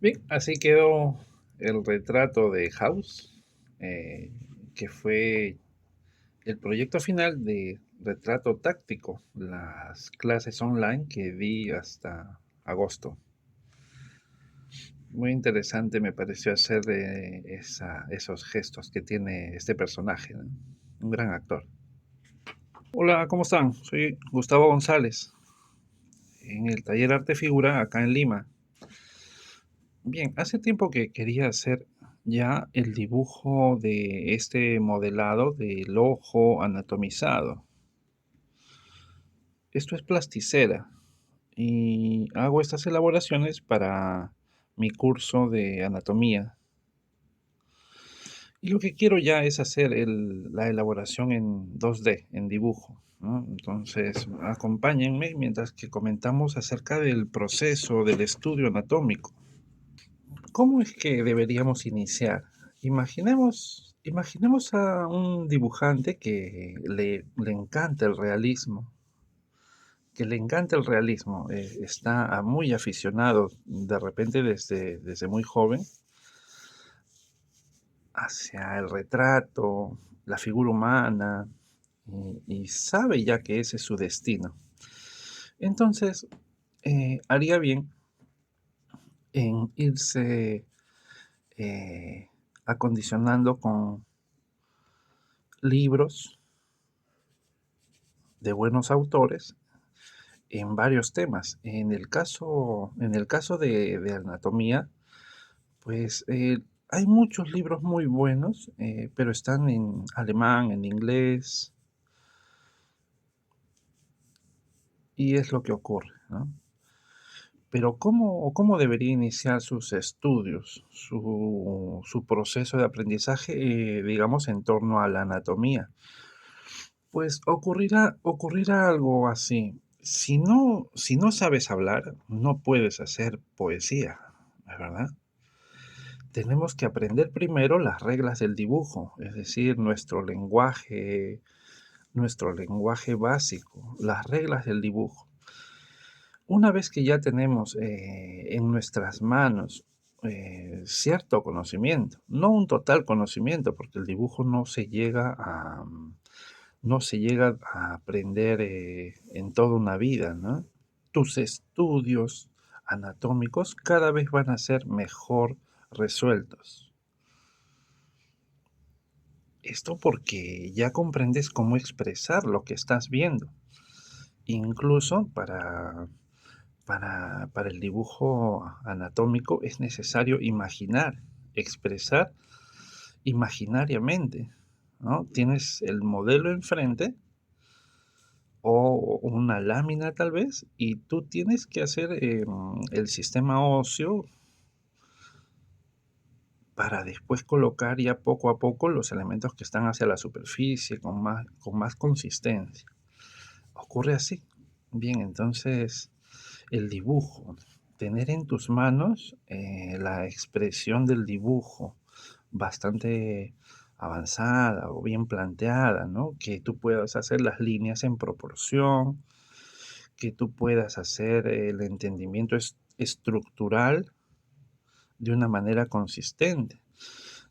Bien, así quedó el retrato de House, eh, que fue el proyecto final de retrato táctico, las clases online que di hasta agosto. Muy interesante me pareció hacer esos gestos que tiene este personaje, ¿no? Un gran actor. Hola, ¿cómo están? Soy Gustavo González, en el taller Arte Figura acá en Lima. Bien, hace tiempo que quería hacer ya el dibujo de este modelado del ojo anatomizado. Esto es plasticera y hago estas elaboraciones para mi curso de anatomía. Y lo que quiero ya es hacer la elaboración en 2D, en dibujo, ¿no? Entonces, acompáñenme mientras que comentamos acerca del proceso del estudio anatómico. ¿Cómo es que deberíamos iniciar? Imaginemos a un dibujante que le encanta el realismo, está muy aficionado de repente desde muy joven hacia el retrato, la figura humana, y sabe ya que ese es su destino. Entonces, haría bien en irse eh, acondicionando con libros de buenos autores en varios temas. En el caso de anatomía, pues hay muchos libros muy buenos, pero están en alemán, en inglés, y es lo que ocurre, ¿no? Pero ¿cómo debería iniciar sus estudios, su proceso de aprendizaje, digamos, en torno a la anatomía? Pues ocurrirá algo así. Si no sabes hablar, no puedes hacer poesía, ¿es verdad? Tenemos que aprender primero las reglas del dibujo, es decir, nuestro lenguaje básico, las reglas del dibujo. Una vez que ya tenemos en nuestras manos cierto conocimiento, no un total conocimiento, porque el dibujo no se llega a aprender en toda una vida, ¿no? Tus estudios anatómicos cada vez van a ser mejor resueltos. Esto porque ya comprendes cómo expresar lo que estás viendo. Incluso para el dibujo anatómico es necesario imaginar, expresar imaginariamente, ¿no? Tienes el modelo enfrente o una lámina tal vez, y tú tienes que hacer el sistema óseo para después colocar ya poco a poco los elementos que están hacia la superficie con más consistencia. Ocurre así. Bien, entonces el dibujo, tener en tus manos la expresión del dibujo bastante avanzada o bien planteada, ¿no? Que tú puedas hacer las líneas en proporción, que tú puedas hacer el entendimiento estructural de una manera consistente.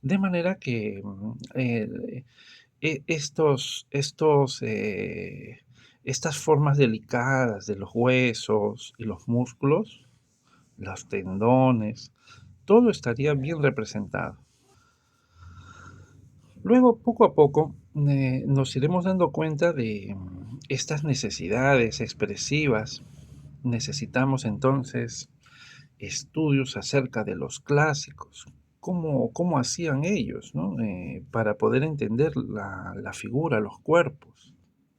De manera que estas formas delicadas de los huesos y los músculos, los tendones, todo estaría bien representado. Luego, poco a poco, nos iremos dando cuenta de estas necesidades expresivas. Necesitamos entonces estudios acerca de los clásicos, cómo hacían ellos, ¿no? Para poder entender la figura, los cuerpos.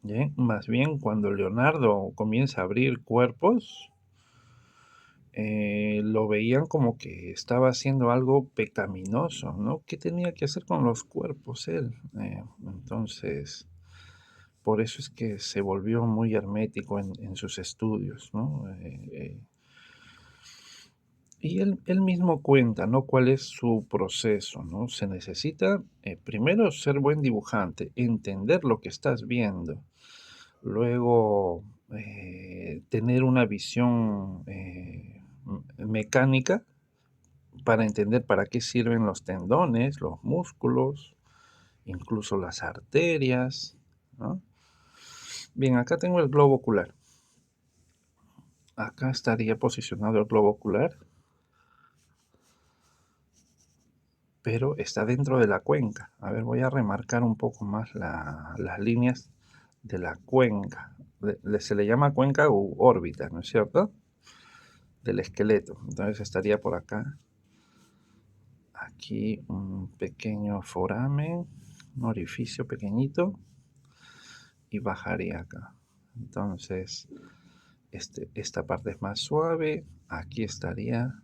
¿Bien? Más bien cuando Leonardo comienza a abrir cuerpos, lo veían como que estaba haciendo algo pecaminoso, ¿no? ¿Qué tenía que hacer con los cuerpos él? Entonces, por eso es que se volvió muy hermético en sus estudios, ¿no? Y él mismo cuenta, ¿no? Cuál es su proceso, ¿no? Se necesita primero ser buen dibujante, entender lo que estás viendo, luego tener una visión mecánica para entender para qué sirven los tendones, los músculos, incluso las arterias, ¿no? Bien, acá tengo el globo ocular. Acá estaría posicionado el globo ocular, pero está dentro de la cuenca. A ver, voy a remarcar un poco más las líneas de la cuenca. Se le llama cuenca u órbita, ¿no es cierto? Del esqueleto. Entonces estaría por acá. Aquí un pequeño foramen, un orificio pequeñito, y bajaría acá. Entonces, esta parte es más suave. Aquí estaría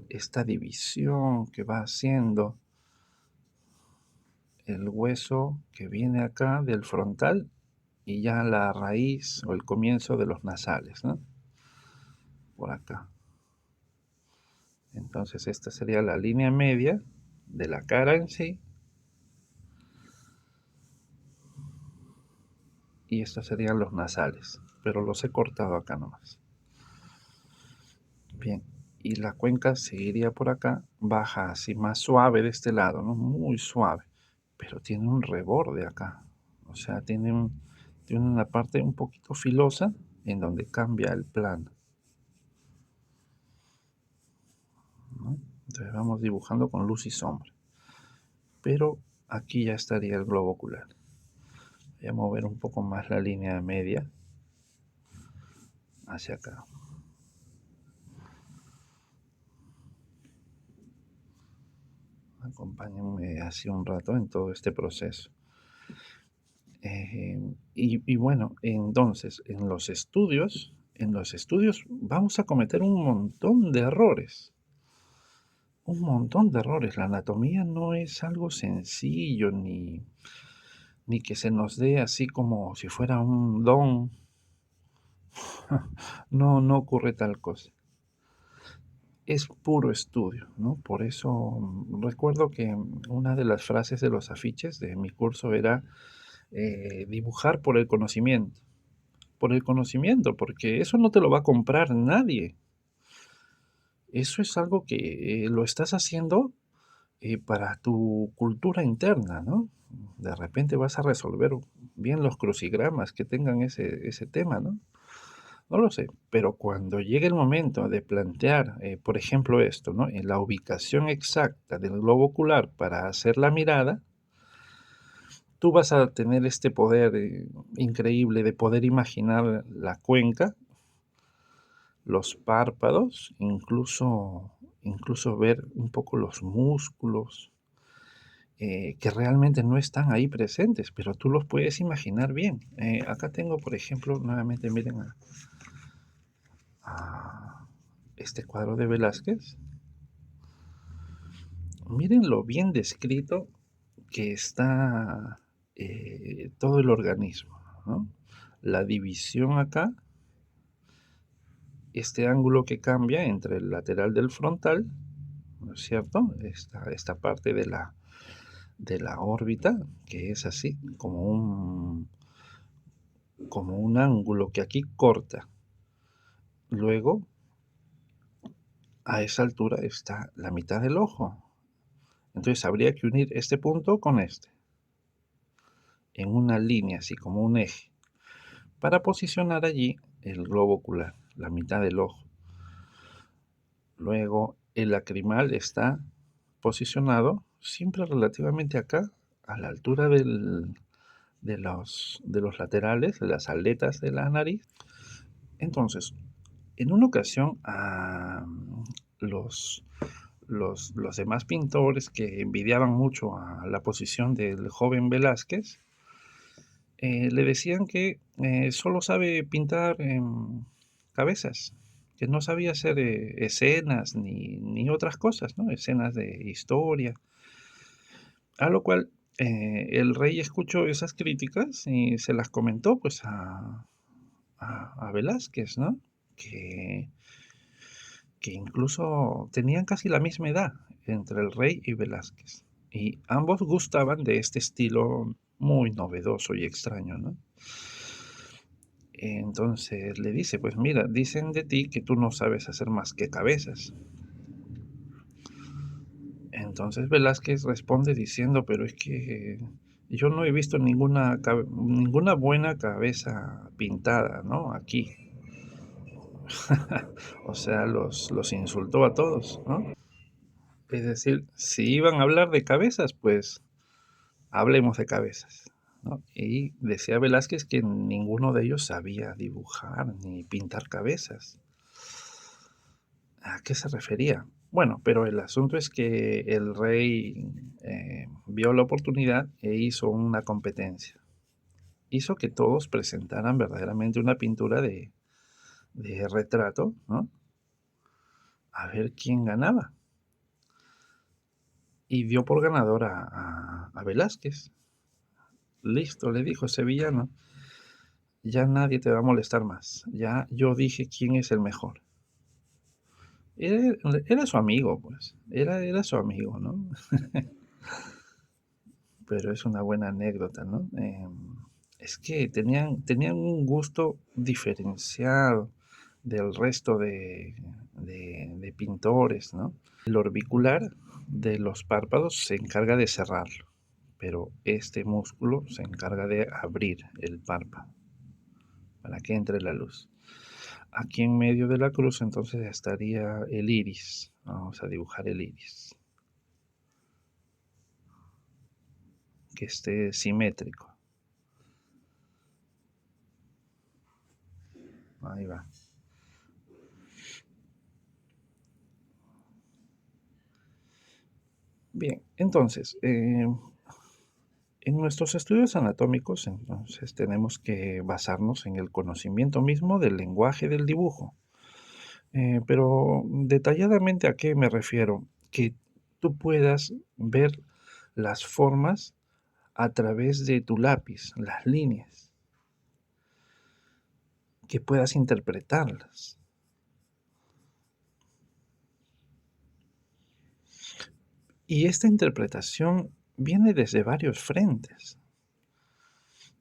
esta división que va haciendo el hueso que viene acá del frontal y ya la raíz o el comienzo de los nasales, ¿no? Por acá. Entonces esta sería la línea media de la cara en sí. Y estos serían los nasales, pero los he cortado acá nomás. Bien, y la cuenca seguiría por acá, baja así más suave de este lado, ¿no? Muy suave, pero tiene un reborde acá. O sea, tiene una parte un poquito filosa en donde cambia el plano, ¿no? Entonces vamos dibujando con luz y sombra. Pero aquí ya estaría el globo ocular. Voy a mover un poco más la línea media hacia acá. Acompáñenme así un rato en todo este proceso. Y bueno, entonces, en los estudios vamos a cometer un montón de errores. Un montón de errores. La anatomía no es algo sencillo, ni que se nos dé así como si fuera un don. No, no ocurre tal cosa. Es puro estudio, ¿no? Por eso recuerdo que una de las frases de los afiches de mi curso era dibujar por el conocimiento. Por el conocimiento, porque eso no te lo va a comprar nadie. Eso es algo que lo estás haciendo para tu cultura interna, ¿no? De repente vas a resolver bien los crucigramas que tengan ese tema, ¿no? No lo sé, pero cuando llegue el momento de plantear, por ejemplo, esto, ¿no? En la ubicación exacta del globo ocular para hacer la mirada, tú vas a tener este poder increíble de poder imaginar la cuenca, los párpados, incluso ver un poco los músculos, que realmente no están ahí presentes, pero tú los puedes imaginar bien. Acá tengo, por ejemplo, nuevamente miren a este cuadro de Velázquez. Miren lo bien descrito que está todo el organismo, ¿no? La división acá, este ángulo que cambia entre el lateral del frontal, ¿no es cierto? Esta parte de la órbita, que es así, como un ángulo que aquí corta. Luego, a esa altura está la mitad del ojo. Entonces habría que unir este punto con este, en una línea, así como un eje, para posicionar allí el globo ocular, la mitad del ojo. Luego, el lacrimal está posicionado siempre relativamente acá, a la altura de los laterales, de las aletas de la nariz. Entonces, en una ocasión, los, los demás pintores que envidiaban mucho a la posición del joven Velázquez, le decían que solo sabe pintar cabezas, que no sabía hacer escenas ni otras cosas, ¿no? Escenas de historia. A lo cual el rey escuchó esas críticas y se las comentó pues a Velázquez, ¿no? Que, que incluso tenían casi la misma edad entre el rey y Velázquez. Y ambos gustaban de este estilo muy novedoso y extraño, ¿no? Entonces le dice, pues mira, dicen de ti que tú no sabes hacer más que cabezas. Entonces Velázquez responde diciendo, pero es que yo no he visto ninguna buena cabeza pintada, ¿no? Aquí. O sea, los insultó a todos, ¿no? Es decir, si iban a hablar de cabezas, pues hablemos de cabezas, ¿no? Y decía Velázquez que ninguno de ellos sabía dibujar ni pintar cabezas. ¿A qué se refería? Bueno, pero el asunto es que el rey vio la oportunidad e hizo una competencia. Hizo que todos presentaran verdaderamente una pintura de retrato, ¿no? A ver quién ganaba. Y dio por ganador a Velázquez. Listo, le dijo sevillano, ya nadie te va a molestar más. Ya yo dije quién es el mejor. Era, era su amigo, pues. Era su amigo, ¿no? Pero es una buena anécdota, ¿no? Es que tenían un gusto diferenciado del resto de pintores, ¿no? El orbicular de los párpados se encarga de cerrarlo, pero este músculo se encarga de abrir el párpado para que entre la luz. Aquí en medio de la cruz entonces estaría el iris. Vamos a dibujar el iris, que esté simétrico. Ahí va. Bien, entonces, en nuestros estudios anatómicos, entonces tenemos que basarnos en el conocimiento mismo del lenguaje del dibujo. Pero detalladamente, ¿a qué me refiero? Que tú puedas ver las formas a través de tu lápiz, las líneas, que puedas interpretarlas. Y esta interpretación viene desde varios frentes.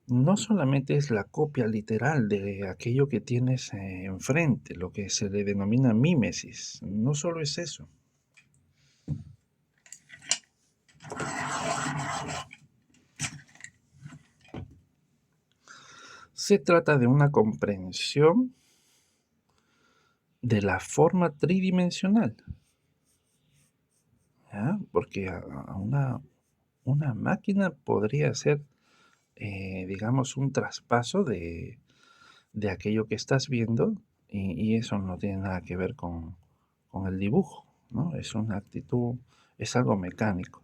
No solamente es la copia literal de aquello que tienes enfrente, lo que se le denomina mímesis. No solo es eso. Se trata de una comprensión de la forma tridimensional. ¿Ya? Porque una máquina podría ser, digamos, un traspaso de aquello que estás viendo y eso no tiene nada que ver con el dibujo, ¿no? Es una actitud, es algo mecánico.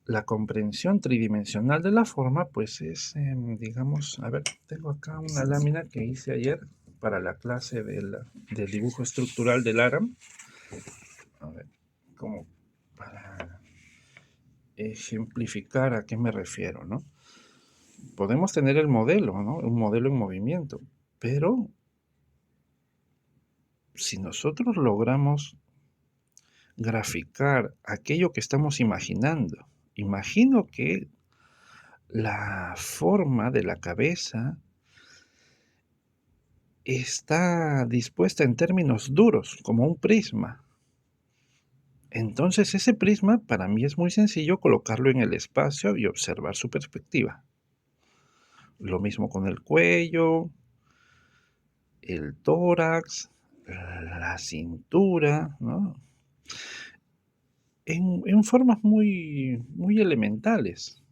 La comprensión tridimensional de la forma, pues es, digamos, a ver, tengo acá una lámina que hice ayer para la clase del dibujo estructural del ARAM. A ver, como para ejemplificar a qué me refiero, ¿no? Podemos tener el modelo, ¿no? Un modelo en movimiento, pero si nosotros logramos graficar aquello que estamos imaginando, imagino que la forma de la cabeza está dispuesta en términos duros, como un prisma. Entonces ese prisma para mí es muy sencillo colocarlo en el espacio y observar su perspectiva. Lo mismo con el cuello, el tórax, la cintura, ¿no? En formas muy elementales,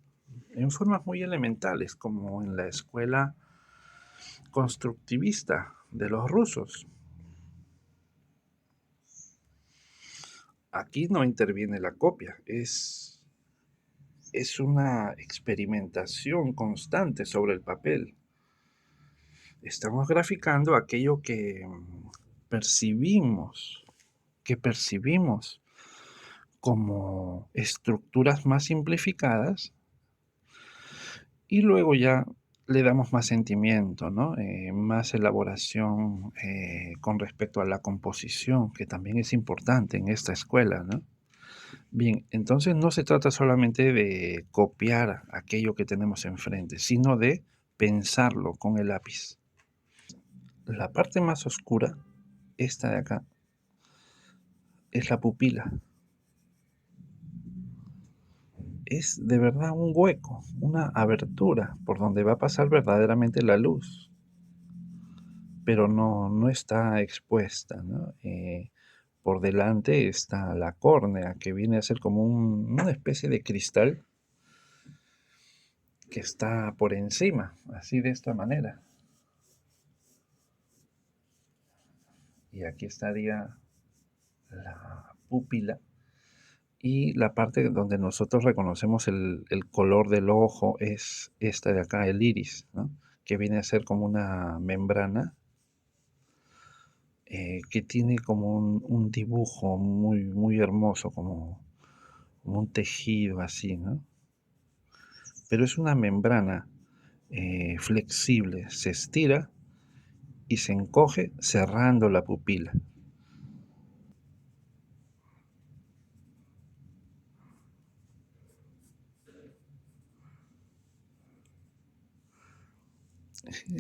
en formas muy elementales, como en la escuela constructivista de los rusos. Aquí no interviene la copia, es una experimentación constante sobre el papel. Estamos graficando aquello percibimos, que percibimos como estructuras más simplificadas y luego ya le damos más sentimiento, ¿no? Más elaboración con respecto a la composición, que también es importante en esta escuela, ¿no? Bien, entonces no se trata solamente de copiar aquello que tenemos enfrente, sino de pensarlo con el lápiz. La parte más oscura, esta de acá, es la pupila. es de verdad un hueco, una abertura por donde va a pasar verdaderamente la luz, pero no está expuesta, ¿no? Por delante está la córnea, que viene a ser como una especie de cristal que está por encima, así de esta manera. Y aquí estaría la pupila y la parte donde nosotros reconocemos el color del ojo es esta de acá, el iris, ¿no? Que viene a ser como una membrana que tiene como un dibujo muy hermoso, como un tejido así, ¿no? Pero es una membrana flexible, se estira y se encoge cerrando la pupila.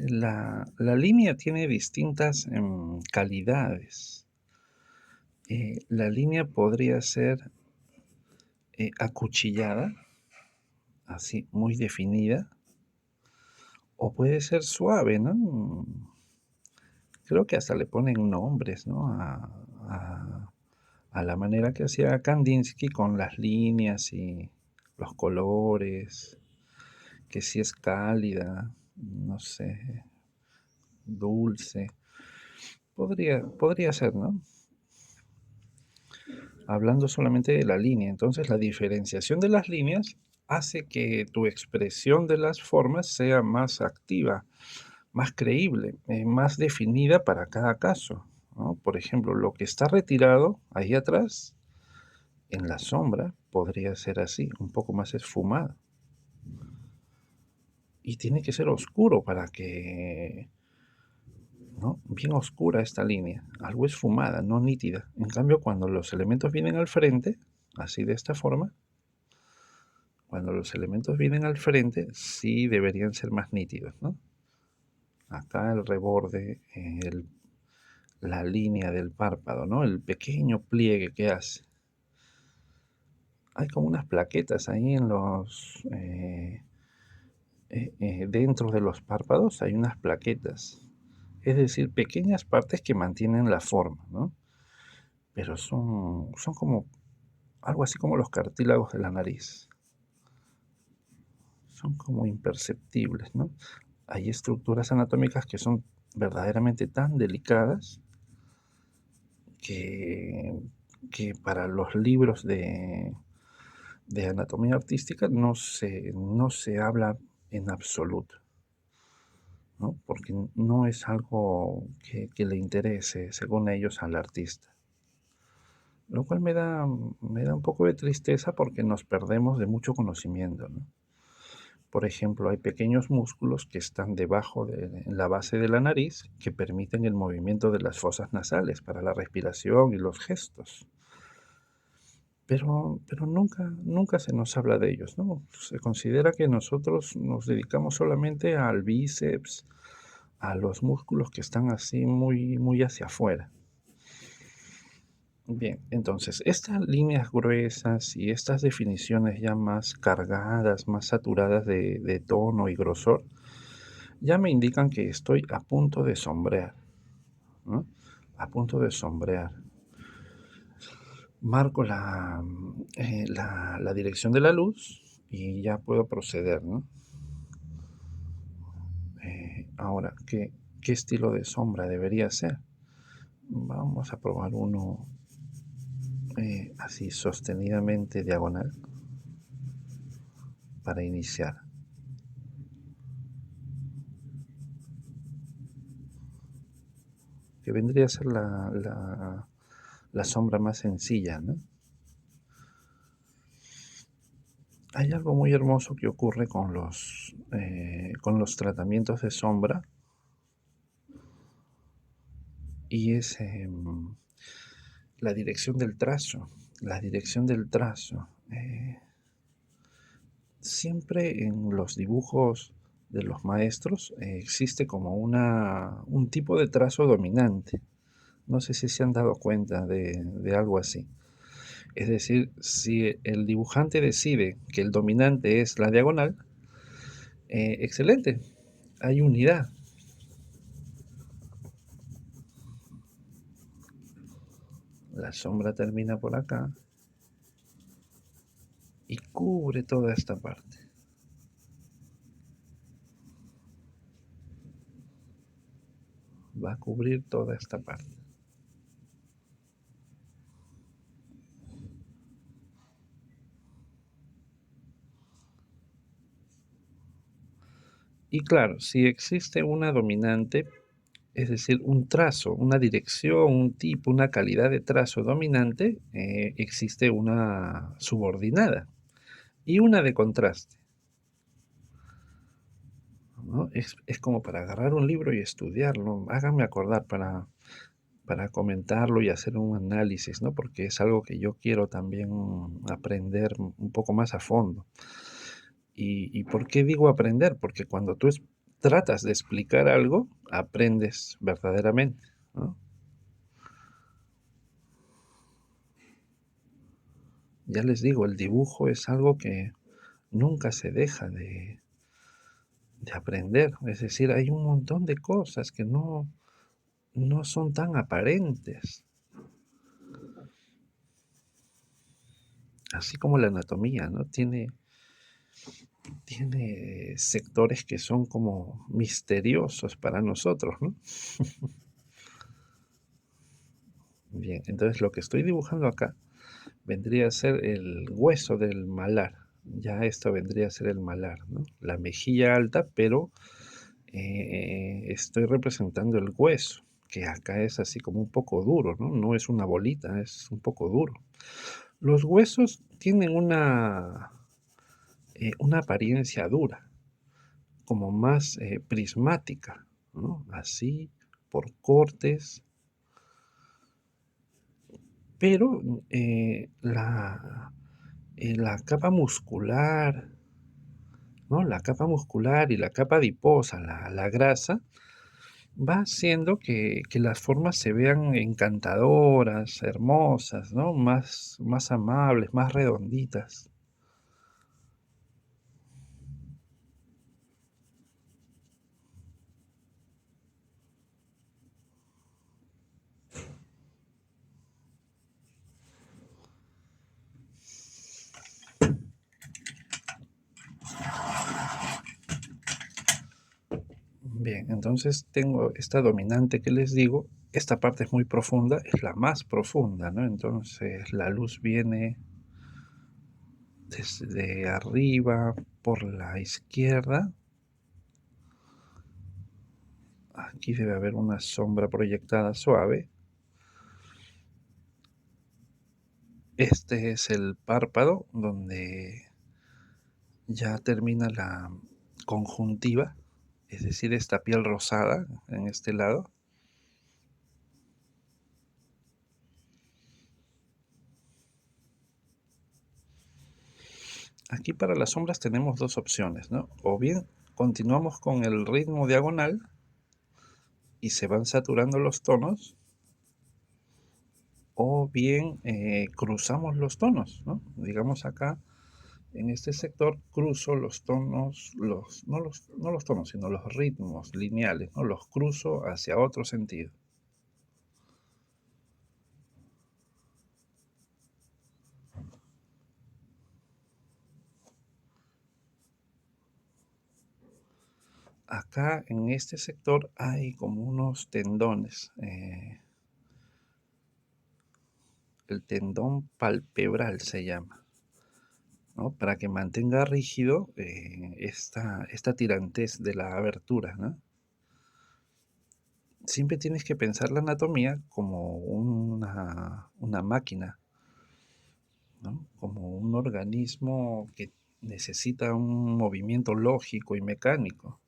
La línea tiene distintas calidades. La línea podría ser acuchillada, así muy definida, o puede ser suave, ¿no? Creo que hasta le ponen nombres, ¿no? A la manera que hacía Kandinsky con las líneas y los colores, que si es cálida, no sé, dulce. Podría ser, ¿no? Hablando solamente de la línea. Entonces, la diferenciación de las líneas hace que tu expresión de las formas sea más activa, más creíble, más definida para cada caso, ¿no? Por ejemplo, lo que está retirado ahí atrás, en la sombra, podría ser así, un poco más esfumado. Y tiene que ser oscuro para que, ¿no? Bien oscura esta línea, algo esfumada, no nítida. En cambio, cuando los elementos vienen al frente, así de esta forma, cuando los elementos vienen al frente, sí deberían ser más nítidos, ¿no? Acá el reborde, la línea del párpado, ¿no? El pequeño pliegue que hace. Hay como unas plaquetas ahí dentro de los párpados hay unas plaquetas. Es decir, pequeñas partes que mantienen la forma, ¿no? Pero son como algo así como los cartílagos de la nariz. Son como imperceptibles, ¿no? Hay estructuras anatómicas que son verdaderamente tan delicadas que, que para los libros de anatomía artística no se habla en absoluto, ¿no? Porque no es algo que le interese, según ellos, al artista. Lo cual me da un poco de tristeza porque nos perdemos de mucho conocimiento, ¿no? Por ejemplo, hay pequeños músculos que están debajo de la base de la nariz que permiten el movimiento de las fosas nasales para la respiración y los gestos. Pero nunca se nos habla de ellos, ¿no? Se considera que nosotros nos dedicamos solamente al bíceps, a los músculos que están así muy hacia afuera. Bien, entonces, estas líneas gruesas y estas definiciones ya más cargadas, más saturadas de tono y grosor, ya me indican que estoy a punto de sombrear, ¿no? A punto de sombrear. Marco la dirección de la luz y ya puedo proceder, ¿no? Ahora, ¿qué estilo de sombra debería ser? Vamos a probar uno así sostenidamente diagonal para iniciar. Que vendría a ser la sombra más sencilla, ¿no? Hay algo muy hermoso que ocurre con los tratamientos de sombra y es la dirección del trazo. La dirección del trazo. Siempre en los dibujos de los maestros existe como un tipo de trazo dominante. No sé si se han dado cuenta de algo así. Es decir, si el dibujante decide que el dominante es la diagonal, excelente, hay unidad. La sombra termina por acá y cubre toda esta parte. Va a cubrir toda esta parte. Y claro, si existe una dominante, es decir, un trazo, una dirección, un tipo, una calidad de trazo dominante, existe una subordinada y una de contraste, ¿no? Es como para agarrar un libro y estudiarlo. Háganme acordar para comentarlo y hacer un análisis, ¿no? Porque es algo que yo quiero también aprender un poco más a fondo. ¿Y por qué digo aprender? Porque cuando tú tratas de explicar algo, aprendes verdaderamente, ¿no? Ya les digo, el dibujo es algo que nunca se deja de aprender. Es decir, hay un montón de cosas que no son tan aparentes. Así como la anatomía, ¿no? Tiene sectores que son como misteriosos para nosotros, ¿no? Bien, entonces lo que estoy dibujando acá vendría a ser el hueso del malar. Ya esto vendría a ser el malar, ¿no? La mejilla alta, pero estoy representando el hueso, que acá es así como un poco duro, ¿no? No es una bolita, es un poco duro. Los huesos tienen una apariencia dura, como más prismática, ¿no? Así, por cortes, pero la capa muscular, ¿no? La capa muscular y la capa adiposa, la grasa, va haciendo que las formas se vean encantadoras, hermosas, ¿no? Más amables, más redonditas. Bien, entonces tengo esta dominante que les digo, esta parte es muy profunda, es la más profunda, ¿no? Entonces la luz viene desde arriba por la izquierda. Aquí debe haber una sombra proyectada suave. Este es el párpado donde ya termina la conjuntiva, es decir, esta piel rosada en este lado. Aquí para las sombras tenemos dos opciones, ¿no? O bien continuamos con el ritmo diagonal y se van saturando los tonos, o bien cruzamos los tonos, ¿no? Digamos acá, en este sector cruzo los tonos, no los tonos, sino los ritmos lineales, ¿no? Los cruzo hacia otro sentido. Acá en este sector hay como unos tendones, el tendón palpebral se llama, ¿no? Para que mantenga rígido esta tirantez de la abertura, ¿no? Siempre tienes que pensar la anatomía como una máquina, ¿no? Como un organismo que necesita un movimiento lógico y mecánico.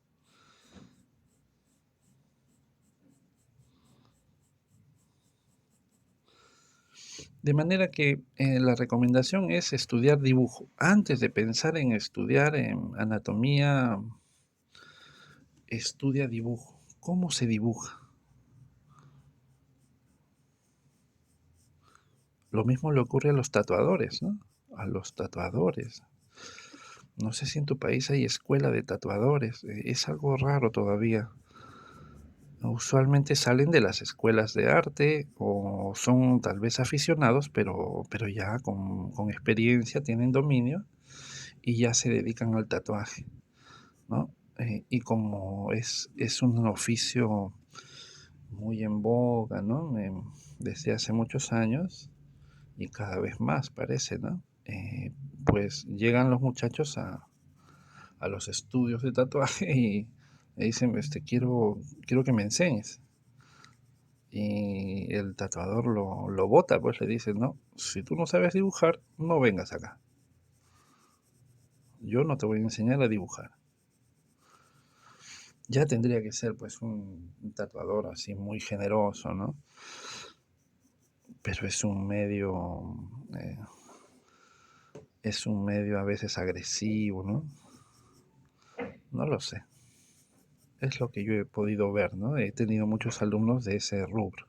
De manera que la recomendación es estudiar dibujo. Antes de pensar en estudiar en anatomía, estudia dibujo. ¿Cómo se dibuja? Lo mismo le ocurre a los tatuadores, ¿no? A los tatuadores. No sé si en tu país hay escuela de tatuadores. Es algo raro todavía. Usualmente salen de las escuelas de arte o son tal vez aficionados, pero ya con experiencia, tienen dominio y ya se dedican al tatuaje, ¿no? Y como es un oficio muy en boga, ¿no? Desde hace muchos años y cada vez más parece, ¿no? Pues llegan los muchachos a los estudios de tatuaje y le dicen, quiero que me enseñes. Y el tatuador lo bota, pues le dice, no, si tú no sabes dibujar, no vengas acá. Yo no te voy a enseñar a dibujar. Ya tendría que ser pues un tatuador así muy generoso, ¿no? Pero eh, es un medio a veces agresivo, ¿no? No lo sé. Es lo que yo he podido ver, ¿no? He tenido muchos alumnos de ese rubro.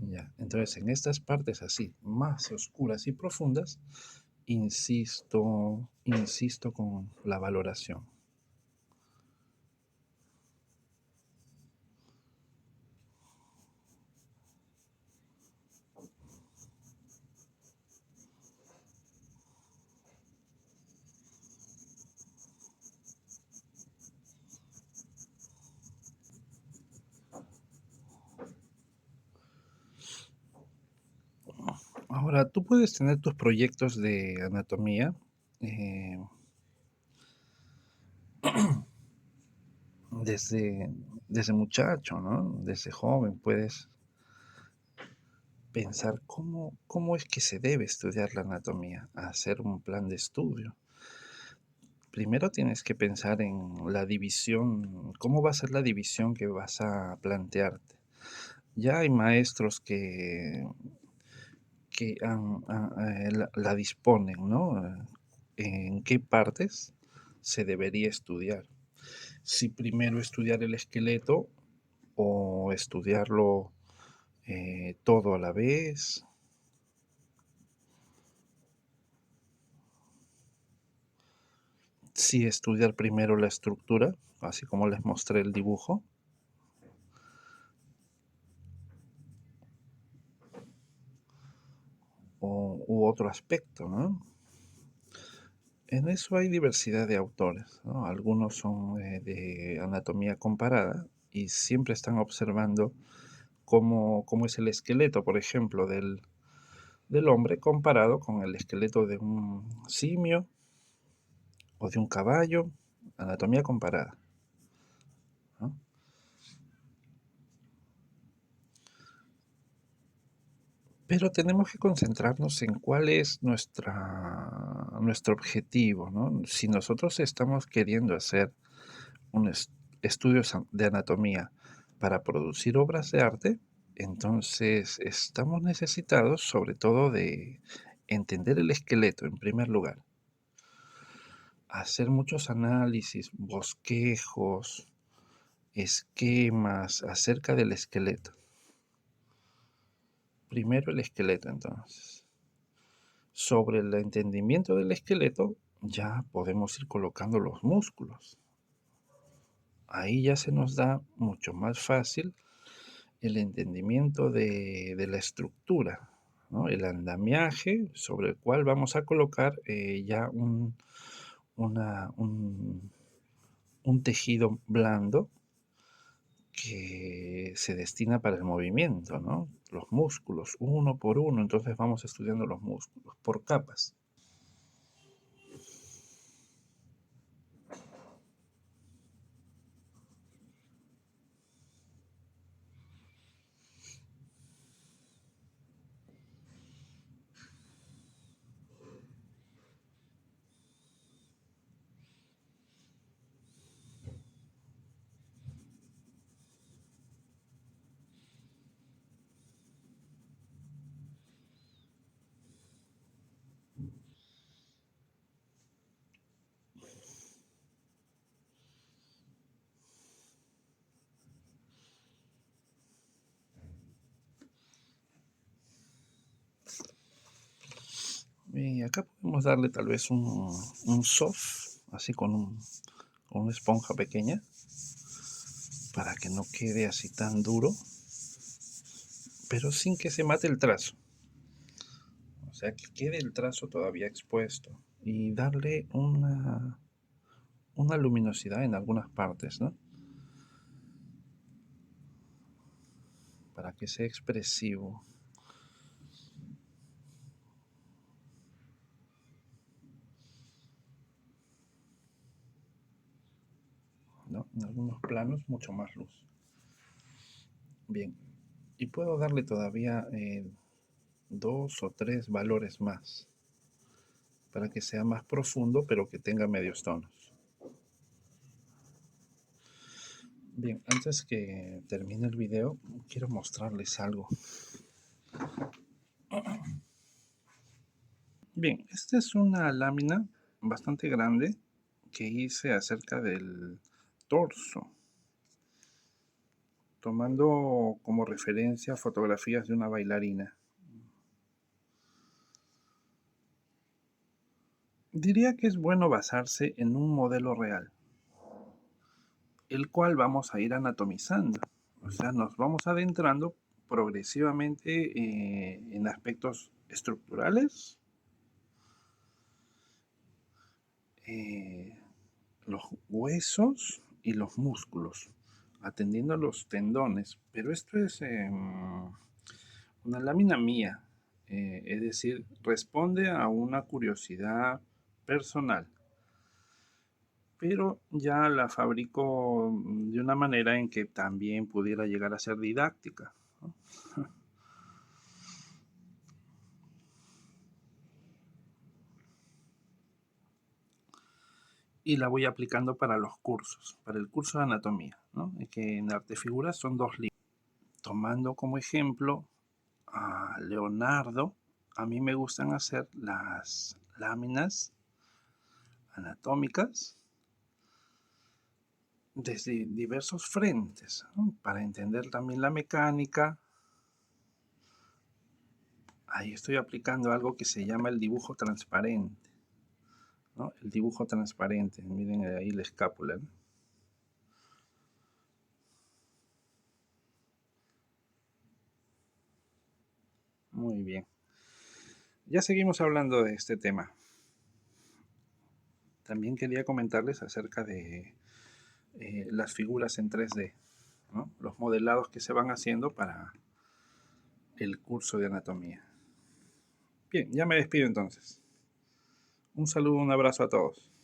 Ya. Entonces, en estas partes así, más oscuras y profundas, insisto con la valoración. Ahora, tú puedes tener tus proyectos de anatomía eh, desde, desde muchacho, ¿no? Desde joven puedes pensar cómo es que se debe estudiar la anatomía, hacer un plan de estudio. Primero tienes que pensar en la división, cómo va a ser la división que vas a plantearte. Ya hay maestros que la disponen, ¿no? En qué partes se debería estudiar. Si primero estudiar el esqueleto o estudiarlo todo a la vez. Si estudiar primero la estructura, así como les mostré el dibujo, u otro aspecto, ¿no? En eso hay diversidad de autores, ¿no? Algunos son de anatomía comparada y siempre están observando cómo es el esqueleto, por ejemplo, del hombre comparado con el esqueleto de un simio o de un caballo, anatomía comparada, ¿no? Pero tenemos que concentrarnos en cuál es nuestro objetivo, ¿no? Si nosotros estamos queriendo hacer un estudio de anatomía para producir obras de arte, entonces estamos necesitados sobre todo de entender el esqueleto en primer lugar, hacer muchos análisis, bosquejos, esquemas acerca del esqueleto. Primero el esqueleto, entonces. Sobre el entendimiento del esqueleto, ya podemos ir colocando los músculos. Ahí ya se nos da mucho más fácil el entendimiento de la estructura, ¿no? El andamiaje sobre el cual vamos a colocar ya una- un, un tejido blando que se destina para el movimiento, ¿no? Los músculos, uno por uno, entonces vamos estudiando los músculos por capas. Bien, y acá podemos darle tal vez un soft, así con una esponja pequeña, para que no quede así tan duro, pero sin que se mate el trazo. O sea, que quede el trazo todavía expuesto y darle una luminosidad en algunas partes, ¿no? Para que sea expresivo. ¿No? En algunos planos mucho más luz. Bien, y puedo darle todavía dos o tres valores más para que sea más profundo pero que tenga medios tonos. Bien, antes que termine el video quiero mostrarles algo. Bien, esta es una lámina bastante grande que hice acerca del torso, tomando como referencia fotografías de una bailarina. Diría que es bueno basarse en un modelo real, el cual vamos a ir anatomizando. O sea, nos vamos adentrando progresivamente en aspectos estructurales, eh, los huesos y los músculos, atendiendo a los tendones. Pero esto es una lámina mía, es decir, responde a una curiosidad personal, pero ya la fabrico de una manera en que también pudiera llegar a ser didáctica, ¿no? Y la voy aplicando para los cursos, para el curso de anatomía, ¿no? Que en arte figura son 2 libros. Tomando como ejemplo a Leonardo, a mí me gustan hacer las láminas anatómicas desde diversos frentes, ¿no? Para entender también la mecánica. Ahí estoy aplicando algo que se llama el dibujo transparente, ¿no? El dibujo transparente, miren ahí la escápula, ¿no? Muy bien. Ya seguimos hablando de este tema. También quería comentarles acerca de las figuras en 3D, ¿no? Los modelados que se van haciendo para el curso de anatomía. Bien, ya me despido entonces. Un saludo, un abrazo a todos.